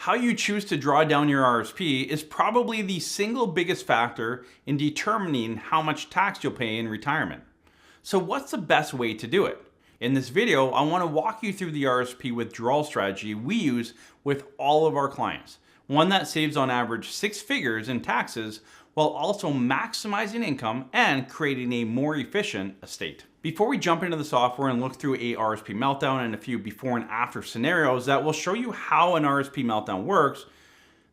How you choose to draw down your RSP is probably the single biggest factor in determining how much tax you'll pay in retirement. So what's the best way to do it? In this video, I want to walk you through the RSP withdrawal strategy we use with all of our clients. One that saves on average 6 figures in taxes while also maximizing income and creating a more efficient estate. Before we jump into the software and look through a RSP Meltdown and a few before and after scenarios that will show you how an RSP Meltdown works,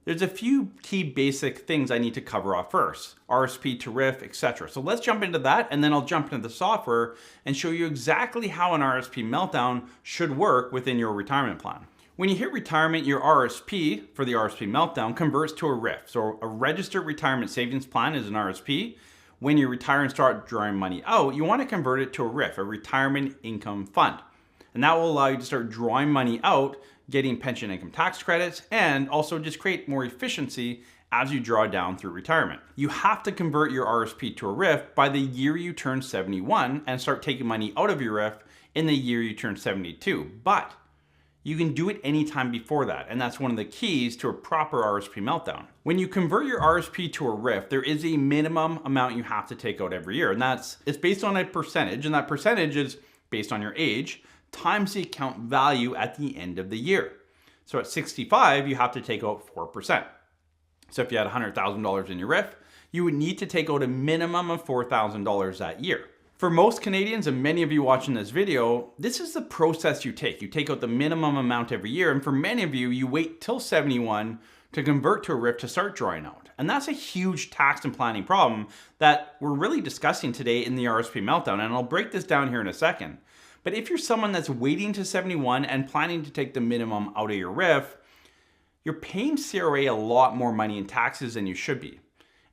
there's a few key basic things I need to cover off first. RSP to RRIF, etc. So let's jump into that, and then I'll jump into the software and show you exactly how an RSP Meltdown should work within your retirement plan. When you hit retirement, your RSP for the RSP Meltdown converts to a RRIF. So a registered retirement savings plan is an RSP. When you retire and start drawing money out, you want to convert it to a RRIF, a retirement income fund. And that will allow you to start drawing money out, getting pension income tax credits, and also just create more efficiency as you draw down through retirement. You have to convert your RSP to a RRIF by the year you turn 71 and start taking money out of your RRIF in the year you turn 72. But you can do it anytime before that, and that's one of the keys to a proper RSP Meltdown. When you convert your RSP to a RRIF, there is a minimum amount you have to take out every year, and it's based on a percentage, and that percentage is based on your age times the account value at the end of the year. So at 65, you have to take out 4%. So if you had $100,000 in your RRIF, you would need to take out a minimum of $4,000 that year. For most Canadians, and many of you watching this video, this is the process you take. You take out the minimum amount every year, and for many of you, you wait till 71 to convert to a RRIF to start drawing out. And that's a huge tax and planning problem that we're really discussing today in the RSP Meltdown, and I'll break this down here in a second. But if you're someone that's waiting to 71 and planning to take the minimum out of your RRIF, you're paying CRA a lot more money in taxes than you should be.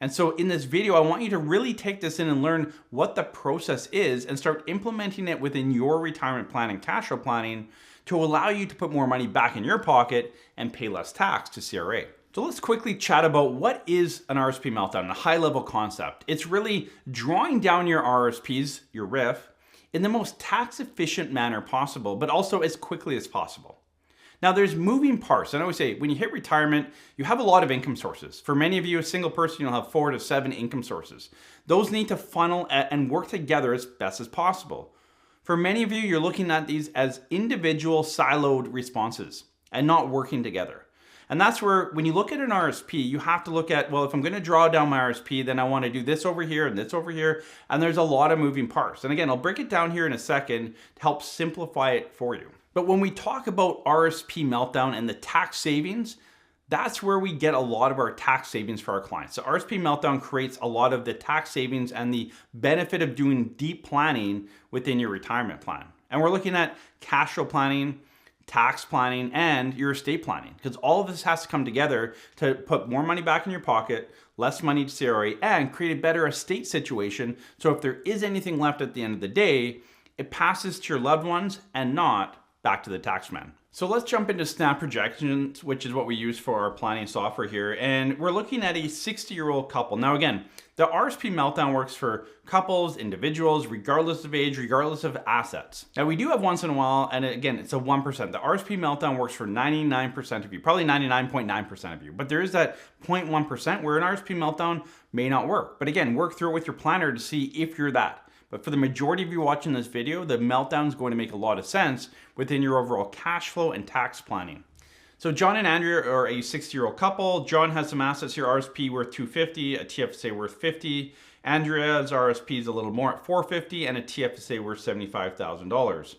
And so in this video, I want you to really take this in and learn what the process is and start implementing it within your retirement plan and cash flow planning to allow you to put more money back in your pocket and pay less tax to CRA. So let's quickly chat about what is an RSP Meltdown, a high level concept. It's really drawing down your RSPs, your RRIF, in the most tax efficient manner possible, but also as quickly as possible. Now there's moving parts. And I always say, when you hit retirement, you have a lot of income sources. For many of you, a single person, you'll have 4 to 7 income sources. Those need to funnel and work together as best as possible. For many of you, you're looking at these as individual siloed responses and not working together. And that's where, when you look at an RSP, you have to look at, well, if I'm going to draw down my RSP, then I want to do this over here and this over here. And there's a lot of moving parts. And again, I'll break it down here in a second to help simplify it for you. But when we talk about RSP Meltdown and the tax savings, that's where we get a lot of our tax savings for our clients. So RSP Meltdown creates a lot of the tax savings and the benefit of doing deep planning within your retirement plan. And we're looking at cash flow planning, tax planning, and your estate planning, because all of this has to come together to put more money back in your pocket, less money to CRA, and create a better estate situation. So if there is anything left at the end of the day, it passes to your loved ones and not back to the taxman. So let's jump into snap projections, which is what we use for our planning software here. And we're looking at a 60-year-old couple. Now again, the RSP Meltdown works for couples, individuals, regardless of age, regardless of assets. Now we do have once in a while, and again, it's a 1%. The RSP Meltdown works for 99% of you, probably 99.9% of you. But there is that 0.1% where an RSP Meltdown may not work. But again, work through it with your planner to see if you're that. But for the majority of you watching this video, the Meltdown is going to make a lot of sense within your overall cash flow and tax planning. So John and Andrea are a 60-year-old couple. John has some assets here, RSP worth $250, a TFSA worth $50. Andrea's RSP is a little more at $450 and a TFSA worth $75,000.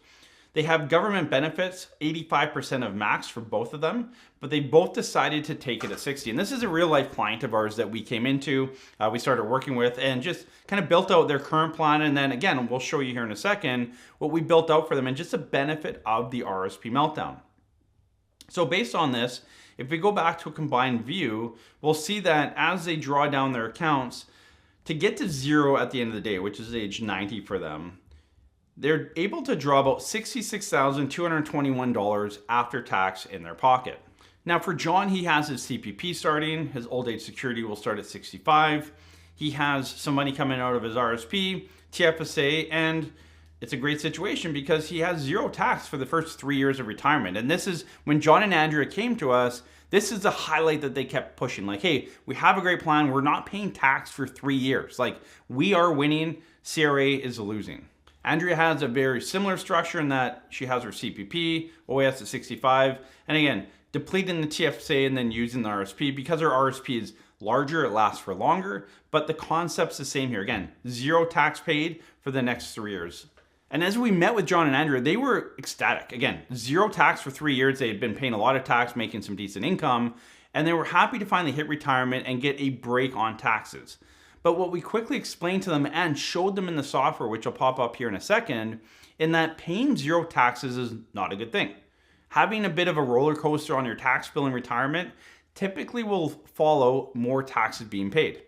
They have government benefits, 85% of max for both of them, but they both decided to take it at 60. And this is a real life client of ours that we came into, we started working with, and just kind of built out their current plan. And then again, we'll show you here in a second what we built out for them and just a benefit of the RSP Meltdown. So based on this, if we go back to a combined view, we'll see that as they draw down their accounts, to get to 0 at the end of the day, which is age 90 for them, they're able to draw about $66,221 after tax in their pocket. Now for John, he has his CPP starting. His old age security will start at 65. He has some money coming out of his RSP, TFSA, and it's a great situation because he has zero tax for the first 3 years of retirement. And this is when John and Andrea came to us, this is the highlight that they kept pushing. Like, hey, we have a great plan. We're not paying tax for 3 years. Like, we are winning. CRA is losing. Andrea has a very similar structure in that she has her CPP, OAS at 65. And again, depleting the TFSA and then using the RSP. Because her RSP is larger, it lasts for longer. But the concept's the same here. Again, zero tax paid for the next 3 years. And as we met with John and Andrea, they were ecstatic. Again, zero tax for 3 years. They had been paying a lot of tax, making some decent income, and they were happy to finally hit retirement and get a break on taxes. But what we quickly explained to them and showed them in the software, which will pop up here in a second, in that paying zero taxes is not a good thing. Having a bit of a roller coaster on your tax bill in retirement typically will follow more taxes being paid.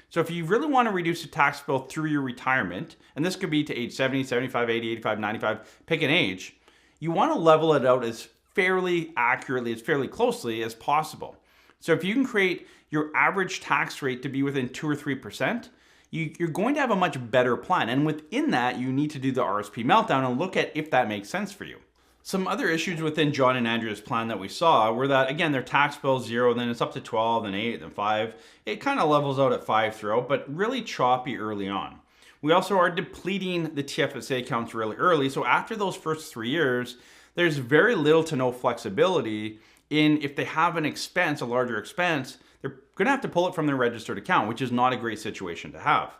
So if you really want to reduce the tax bill through your retirement, and this could be to age 70, 75, 80, 85, 95, pick an age, you want to level it out as fairly accurately, as fairly closely as possible. So if you can create your average tax rate to be within 2 or 3%, you're going to have a much better plan. And within that, you need to do the RRSP Meltdown and look at if that makes sense for you. Some other issues within John and Andrea's plan that we saw were that, again, their tax bill is 0, then it's up to 12, then 8, then 5. It kind of levels out at 5 throughout, but really choppy early on. We also are depleting the TFSA accounts really early, so after those first 3 years, there's very little to no flexibility in if they have an expense, a larger expense, they're going to have to pull it from their registered account, which is not a great situation to have.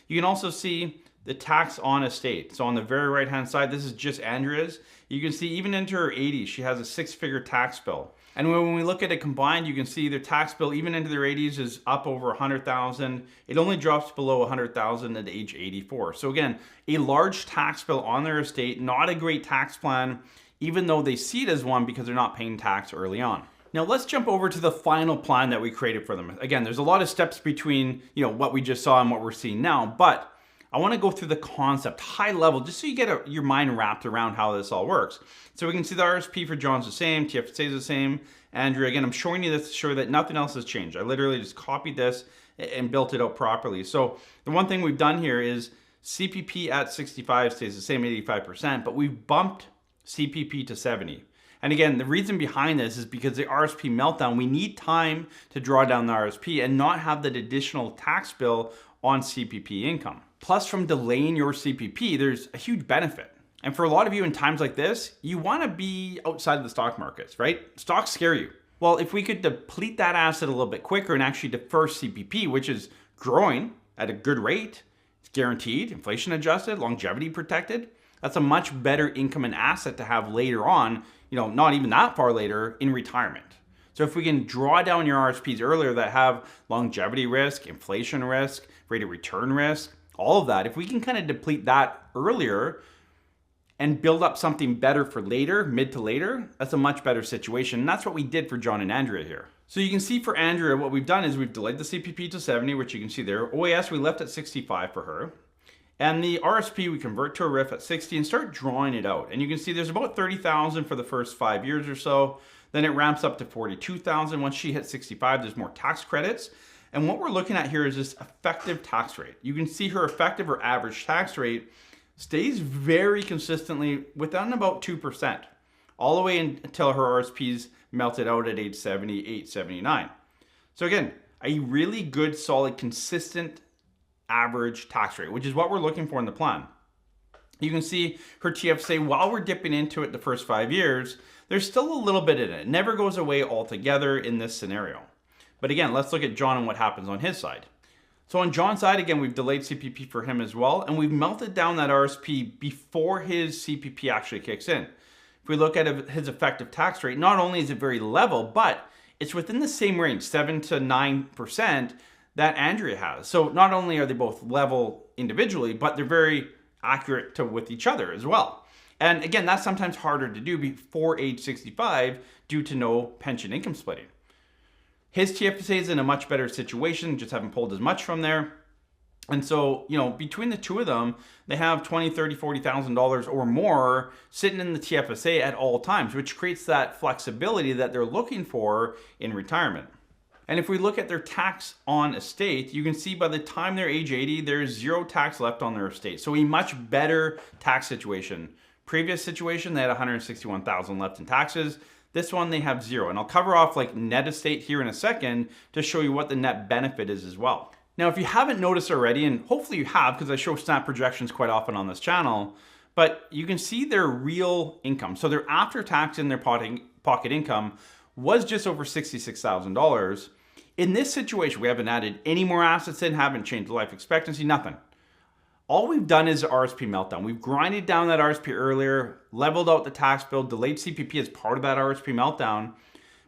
You can also see the tax on estate. So on the very right-hand side, this is just Andrea's. You can see even into her 80s, she has a 6-figure tax bill. And when we look at it combined, you can see their tax bill, even into their 80s, is up over 100,000. It only drops below 100,000 at age 84. So again, a large tax bill on their estate, not a great tax plan, even though they see it as one because they're not paying tax early on. Now let's jump over to the final plan that we created for them. Again, there's a lot of steps between what we just saw and what we're seeing now, but I want to go through the concept high level just so you get your mind wrapped around how this all works. So we can see the RSP for John's the same, TFSA is the same. Andrea, again, I'm showing you this to show that nothing else has changed. I literally just copied this and built it out properly. So the one thing we've done here is CPP at 65 stays the same at 85%, but we've bumped CPP to 70. And again, the reason behind this is because the RRSP Meltdown, we need time to draw down the RRSP and not have that additional tax bill on CPP income. Plus, from delaying your CPP, there's a huge benefit. And for a lot of you in times like this, you want to be outside of the stock markets, right? Stocks scare you. Well, if we could deplete that asset a little bit quicker and actually defer CPP, which is growing at a good rate, it's guaranteed, inflation adjusted, longevity protected, that's a much better income and asset to have later on, not even that far later in retirement. So if we can draw down your RSPs earlier that have longevity risk, inflation risk, rate of return risk, all of that, if we can kind of deplete that earlier and build up something better for later, mid to later, that's a much better situation. And that's what we did for John and Andrea here. So you can see for Andrea, what we've done is we've delayed the CPP to 70, which you can see there. OAS, we left at 65 for her. And the RSP, we convert to a RRIF at 60 and start drawing it out. And you can see there's about 30,000 for the first 5 years or so. Then it ramps up to 42,000. Once she hits 65, there's more tax credits. And what we're looking at here is this effective tax rate. You can see her effective or average tax rate stays very consistently within about 2%, all the way until her RSPs melted out at age 78, 79. So again, a really good, solid, consistent average tax rate, which is what we're looking for in the plan. You can see her TFSA, while we're dipping into it the first 5 years, there's still a little bit in it. It never goes away altogether in this scenario. But again, let's look at John and what happens on his side. So on John's side, again, we've delayed CPP for him as well, and we've melted down that RSP before his CPP actually kicks in. If we look at his effective tax rate, not only is it very level, but it's within the same range, 7 to 9%, that Andrea has. So not only are they both level individually, but they're very accurate with each other as well. And again, that's sometimes harder to do before age 65 due to no pension income splitting. His TFSA is in a much better situation, just haven't pulled as much from there. And so, between the two of them, they have $20,000, $30,000, $40,000 or more sitting in the TFSA at all times, which creates that flexibility that they're looking for in retirement. And if we look at their tax on estate, you can see by the time they're age 80, there's zero tax left on their estate. So a much better tax situation. Previous situation, they had 161,000 left in taxes. This one, they have zero. And I'll cover off like net estate here in a second to show you what the net benefit is as well. Now, if you haven't noticed already, and hopefully you have, because I show snap projections quite often on this channel, but you can see their real income. So their after tax in their pocket income was just over $66,000. In this situation, we haven't added any more assets in, haven't changed the life expectancy, nothing. All we've done is RRSP Meltdown. We've grinded down that RRSP earlier, leveled out the tax bill, delayed CPP as part of that RRSP Meltdown.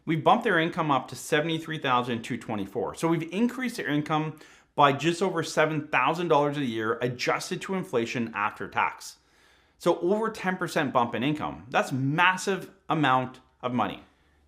We've bumped their income up to $73,224. So we've increased their income by just over $7,000 a year, adjusted to inflation after tax. So over 10% bump in income. That's massive amount of money.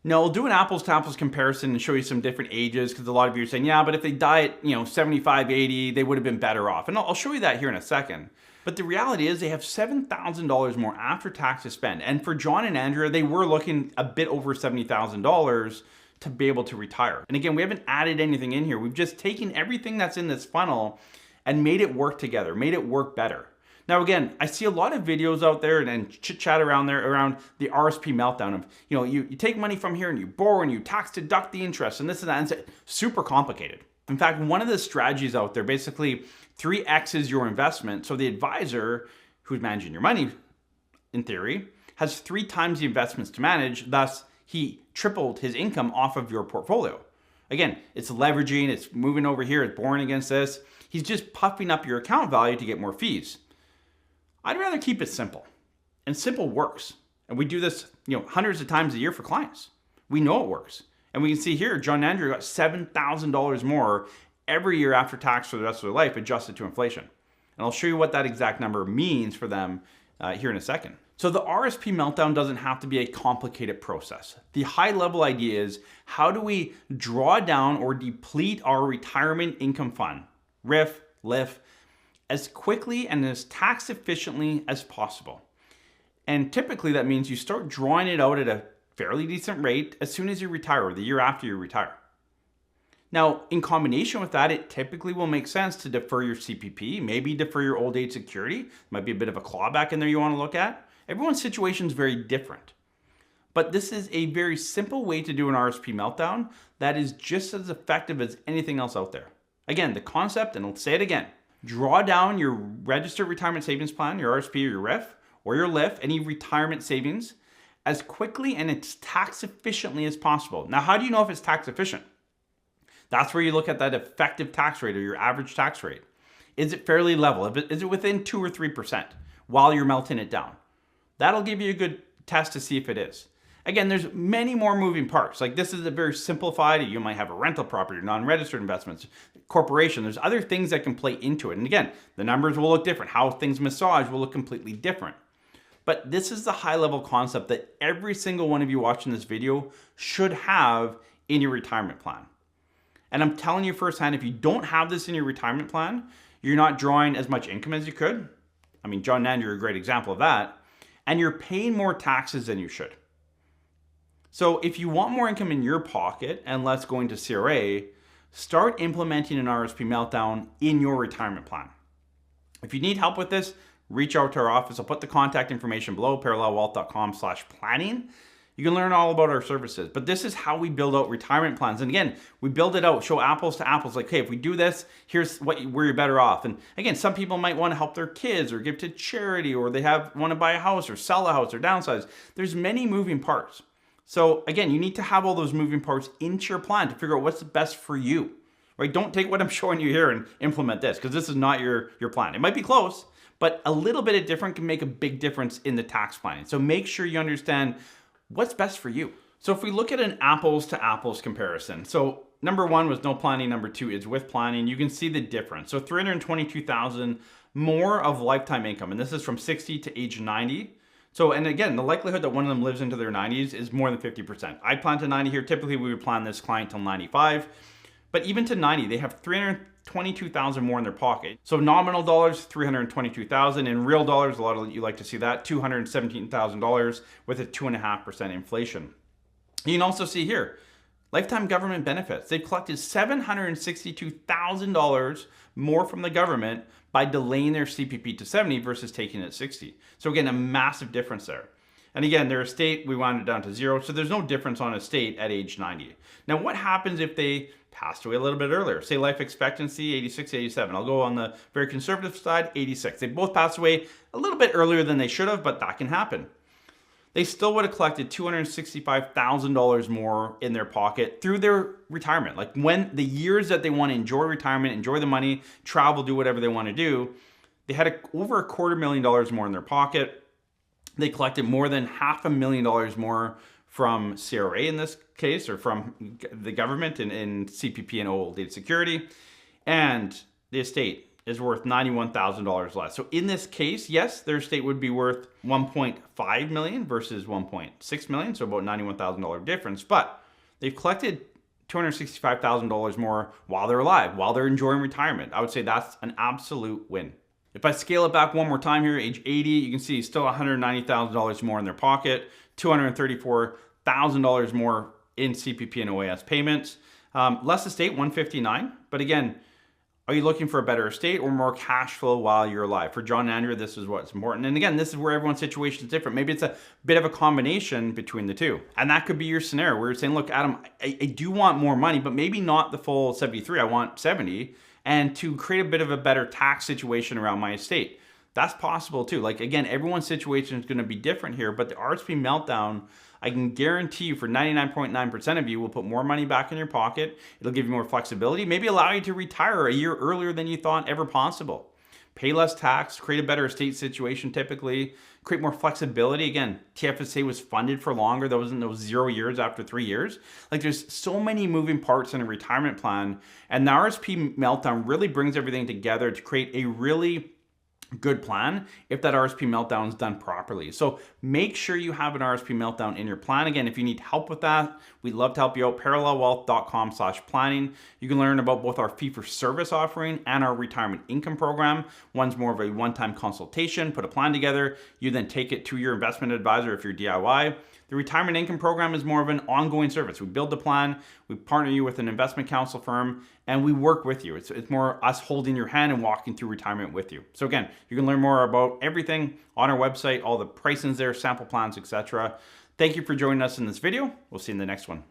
Now, I'll do an apples to apples comparison and show you some different ages, because a lot of you are saying, yeah, but if they die at 75, 80, they would have been better off. And I'll show you that here in a second. But the reality is they have $7,000 more after tax to spend. And for John and Andrea, they were looking a bit over $70,000 to be able to retire. And again, we haven't added anything in here. We've just taken everything that's in this funnel and made it work together, made it work better. Now, again, I see a lot of videos out there and chit chat around there around the RRSP Meltdown of, you take money from here and you borrow and you tax deduct the interest and this and that. And it's super complicated. In fact, one of the strategies out there, basically 3X's your investment. So the advisor who's managing your money, in theory, has 3 times the investments to manage. Thus, he tripled his income off of your portfolio. Again, it's leveraging, it's moving over here, it's borrowing against this. He's just puffing up your account value to get more fees. I'd rather keep it simple, and simple works. And we do this, hundreds of times a year for clients. We know it works. And we can see here, John and Andrea got $7,000 more every year after tax for the rest of their life, adjusted to inflation. And I'll show you what that exact number means for them here in a second. So the RRSP Meltdown doesn't have to be a complicated process. The high level idea is, how do we draw down or deplete our retirement income fund, RRIF, LIF, as quickly and as tax efficiently as possible. And typically that means you start drawing it out at a fairly decent rate as soon as you retire, or the year after you retire. Now, in combination with that, it typically will make sense to defer your CPP, maybe defer your old age security. Might be a bit of a clawback in there you want to look at. Everyone's situation is very different. But this is a very simple way to do an RRSP Meltdown that is just as effective as anything else out there. Again, the concept, and I'll say it again, draw down your registered retirement savings plan, your RRSP or your RRIF, or your LIF, any retirement savings, as quickly and as tax efficiently as possible. Now, how do you know if it's tax efficient? That's where you look at that effective tax rate or your average tax rate. Is it fairly level? Is it within 2 or 3% while you're melting it down? That'll give you a good test to see if it is. Again, there's many more moving parts. Like, this is a very simplified, you might have a rental property, non-registered investments, corporation. There's other things that can play into it. And again, the numbers will look different. How things massage will look completely different. But this is the high level concept that every single one of you watching this video should have in your retirement plan. And I'm telling you firsthand, if you don't have this in your retirement plan, you're not drawing as much income as you could. I mean, John and Andrea are a great example of that. And you're paying more taxes than you should. So if you want more income in your pocket and less going to CRA, start implementing an RRSP Meltdown in your retirement plan. If you need help with this, reach out to our office. I'll put the contact information below, parallelwealth.com/planning. You can learn all about our services. But this is how we build out retirement plans. And again, we build it out, show apples to apples. Like, hey, if we do this, here's where you're better off. And again, some people might want to help their kids or give to charity, or they want to buy a house or sell a house or downsize. There's many moving parts. So again, you need to have all those moving parts into your plan to figure out what's the best for you, right? Don't take what I'm showing you here and implement this, because this is not your plan. It might be close, but a little bit of different can make a big difference in the tax planning. So make sure you understand what's best for you. So if we look at an apples to apples comparison, so number 1 was no planning, number 2 is with planning, you can see the difference. So $322,000 more of lifetime income, and this is from 60 to age 90. So, and again, the likelihood that one of them lives into their 90s is more than 50%. I plan to 90 here. Typically, we would plan this client till 95. But even to 90, they have $322,000 more in their pocket. So nominal dollars, $322,000. In real dollars, a lot of you like to see that, $217,000 with a 2.5% inflation. You can also see here, Lifetime government benefits. They've collected $762,000 more from the government by delaying their CPP to 70 versus taking it at 60. So again, a massive difference there. And again, their estate, we wound it down to 0. So there's no difference on estate at age 90. Now, what happens if they passed away a little bit earlier? Say life expectancy, 86, 87. I'll go on the very conservative side, 86. They both passed away a little bit earlier than they should have, but that can happen. They still would have collected $265,000 more in their pocket through their retirement. Like when the years that they want to enjoy retirement, enjoy the money, travel, do whatever they want to do, they had over $250,000 more in their pocket. They collected more than $500,000 more from CRA in this case, or from the government in CPP and old age security. And the estate is worth $91,000 less. So in this case, yes, their estate would be worth $1.5 million versus $1.6 million, so about $91,000 difference. But they've collected $265,000 more while they're alive, while they're enjoying retirement. I would say that's an absolute win. If I scale it back one more time here, age 80, you can see still $190,000 more in their pocket, $234,000 more in CPP and OAS payments. Less estate, $159,000. But again, are you looking for a better estate or more cash flow while you're alive? For John and Andrea, this is what's important. And again, this is where everyone's situation is different. Maybe it's a bit of a combination between the two. And that could be your scenario where you're saying, look, Adam, I do want more money, but maybe not the full 73. I want 70. And to create a bit of a better tax situation around my estate. That's possible too. Like again, everyone's situation is going to be different here, but the RRSP Meltdown, I can guarantee you for 99.9% of you will put more money back in your pocket. It'll give you more flexibility, maybe allow you to retire a year earlier than you thought ever possible. Pay less tax, create a better estate situation typically, create more flexibility. Again, TFSA was funded for longer. There wasn't those 0 years after 3 years. Like there's so many moving parts in a retirement plan, and the RRSP Meltdown really brings everything together to create a really good plan if that RRSP Meltdown is done properly. So make sure you have an RRSP Meltdown in your plan. Again, if you need help with that, we'd love to help you out. parallelwealth.com/planning. You can learn about both our fee-for-service offering and our retirement income program. One's more of a one-time consultation, put a plan together. You then take it to your investment advisor if you're DIY. The retirement income program is more of an ongoing service. We build the plan, we partner you with an investment counsel firm, and we work with you. It's more us holding your hand and walking through retirement with you. So again, you can learn more about everything on our website, all the pricings there, sample plans, etc. Thank you for joining us in this video. We'll see you in the next one.